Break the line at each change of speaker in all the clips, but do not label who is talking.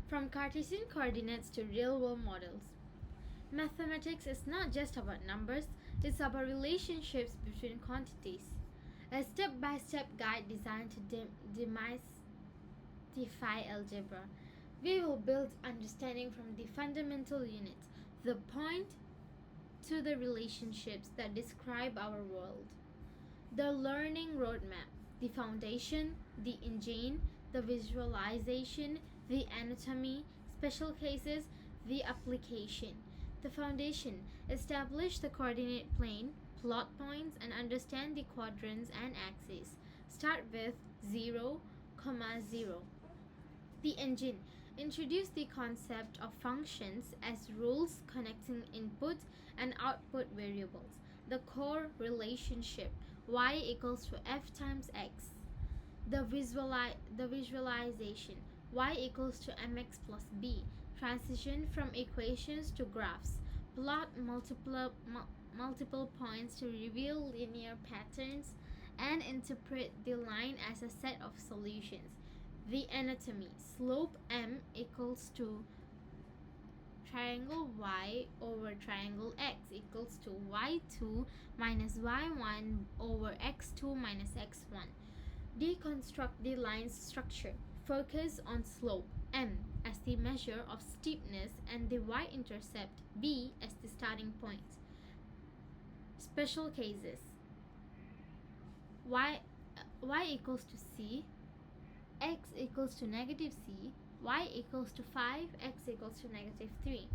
From Cartesian coordinates to real-world models. Mathematics is not just about numbers, it's about relationships between quantities. A step-by-step guide designed to demystify algebra. We will build understanding from the fundamental units, the point, to the relationships that describe our world. The learning roadmap, the foundation, the engine, the visualization, the anatomy, special cases, the application. The foundation, establish the coordinate plane, plot points, and understand the quadrants and axes. Start with 0, 0. The engine, introduce the concept of functions as rules connecting input and output variables. The core relationship, y equals to f times x. The visualization, y equals to mx plus b. Transition from equations to graphs. Plot multiple points to reveal linear patterns and interpret the line as a set of solutions. The anatomy, slope m equals to triangle y over triangle x equals to y2 minus y1 over x2 minus x1. Deconstruct the line's structure. Focus on slope m as the measure of steepness and the y-intercept b as the starting point. Special cases. y equals to c, x equals to negative c, y equals to 5, x equals to negative 3.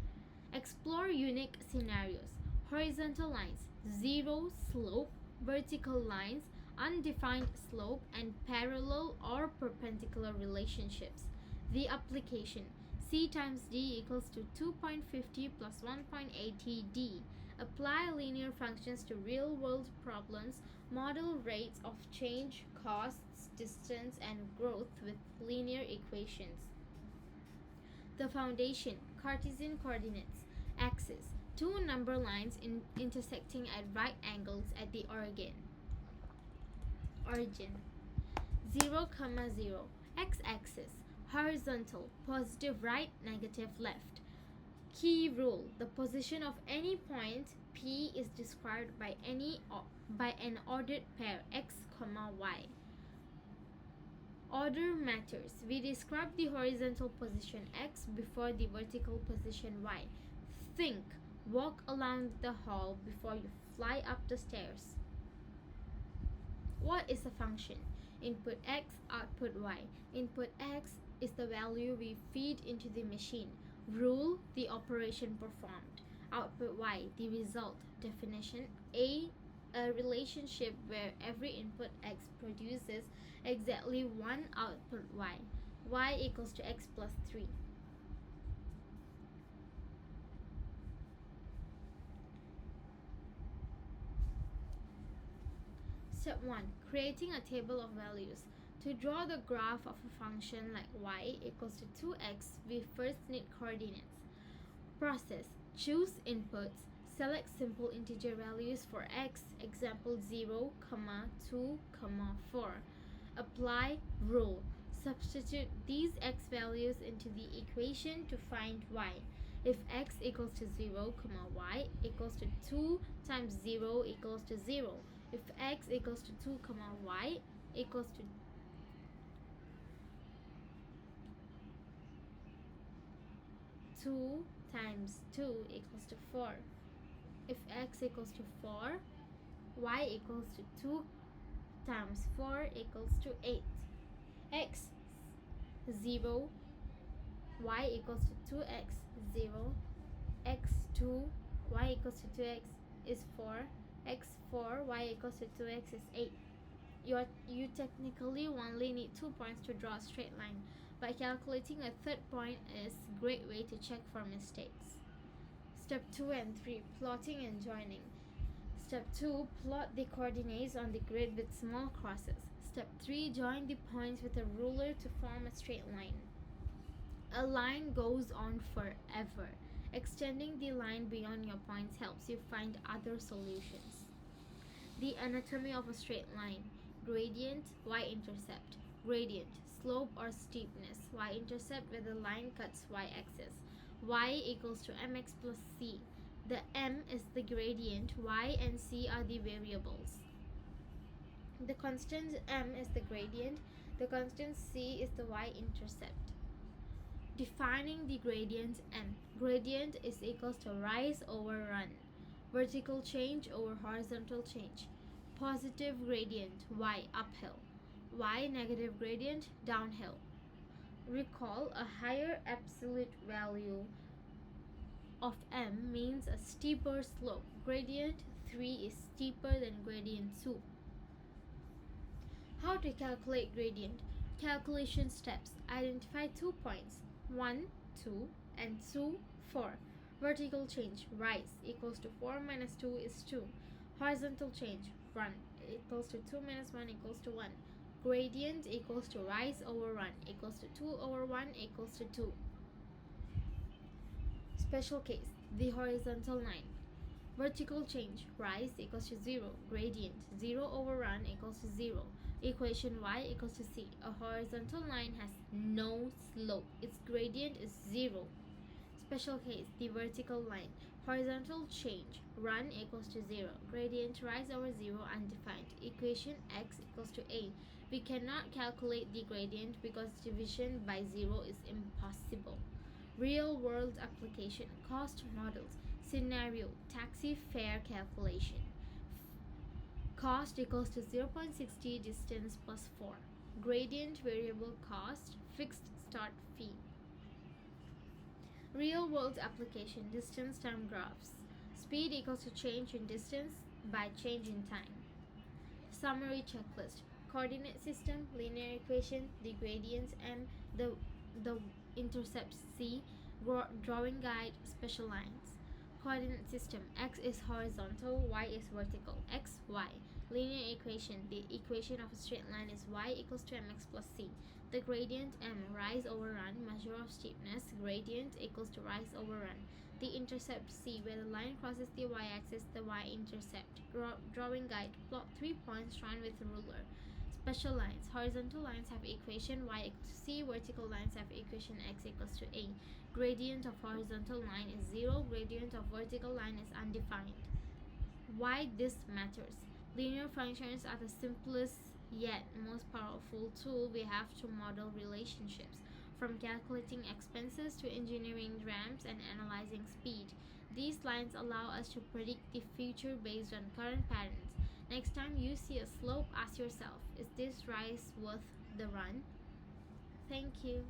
Explore unique scenarios. Horizontal lines, 0 slope, vertical lines, undefined slope, and parallel or perpendicular relationships. The application, c times d equals to 2.50 plus 1.80 d. Apply linear functions to real-world problems. Model rates of change, costs, distance, and growth with linear equations. The foundation, Cartesian coordinates, axis, two number lines intersecting at right angles at the origin. 0, 0, x-axis, horizontal, positive right, negative left. Key rule, the position of any point P is described by an ordered pair x, y. Order matters. We describe the horizontal position x before the vertical position y. Think, walk along the hall before you fly up the stairs. What is a function? Input x, output y. Input x is the value we feed into the machine. Rule, the operation performed. Output y, the result. Definition, a relationship where every input x produces exactly one output y. Y equals to x plus 3. Step 1. Creating a table of values. To draw the graph of a function like y equals to 2x, we first need coordinates. Process. Choose inputs. Select simple integer values for x, example 0, 2, 4. Apply rule. Substitute these x values into the equation to find y. If x equals to 0, y equals to 2 times 0 equals to 0. If x equals to 2, y equals to 2 times 2 equals to 4. If x equals to 4, y equals to 2 times 4 equals to 8. X 0, y equals to 2x 0, x 2, y equals to 2x is 4, x 4, y equals to 2x is 8. You technically only need 2 points to draw a straight line. By calculating a third point is a great way to check for mistakes. Step 2 and 3, plotting and joining. Step 2, plot the coordinates on the grid with small crosses. Step 3, join the points with a ruler to form a straight line. A line goes on forever. Extending the line beyond your points helps you find other solutions. The anatomy of a straight line. Gradient, y-intercept. Gradient, slope or steepness. Y-intercept where the line cuts y-axis. Y equals to mx plus c. The m is the gradient, y and c are the variables. The constant m is the gradient, the constant c is the y-intercept. Defining the gradient m. Gradient is equals to rise over run. Vertical change over horizontal change. Positive gradient y uphill. Y negative gradient downhill. Recall a higher absolute value of m means a steeper slope. Gradient 3 is steeper than gradient 2. How to calculate gradient? Calculation steps. Identify 2 points. 1, 2 and 2, 4. Vertical change rise equals to 4 minus 2 is 2. Horizontal change run equals to 2 minus 1 equals to 1. Gradient equals to rise over run equals to 2 over 1 equals to 2. Special case, the horizontal line. Vertical change rise equals to 0. Gradient 0 over run equals to 0. Equation y equals to c. A horizontal line has no slope. Its gradient is 0. Special case, the vertical line. Horizontal change run equals to 0. Gradient rise over 0 undefined. Equation x equals to a. We cannot calculate the gradient because division by 0 is impossible. Real world application. Cost models. Scenario. Taxi fare calculation. Cost equals to 0.60 distance plus 4. Gradient variable cost. Fixed start fee. Real world application. Distance time graphs. Speed equals to change in distance by change in time. Summary checklist. Coordinate system, linear equation, the gradients m, the intercept c, drawing guide, special lines. Coordinate system. X is horizontal, y is vertical. X, y. Linear equation. The equation of a straight line is y equals to mx plus c. The gradient m, rise over run, measure of steepness, gradient equals to rise over run. The intercept c, where the line crosses the y-axis, the y-intercept. Drawing guide. Plot 3 points drawn with a ruler. Special lines. Horizontal lines have equation y equals to c. Vertical lines have equation x equals to a. Gradient of horizontal line is 0. Gradient of vertical line is undefined. Why this matters? Linear functions are the simplest yet most powerful tool we have to model relationships, from calculating expenses to engineering ramps and analyzing speed. These lines allow us to predict the future based on current patterns. Next time you see a slope, ask yourself, is this rise worth the run? Thank you.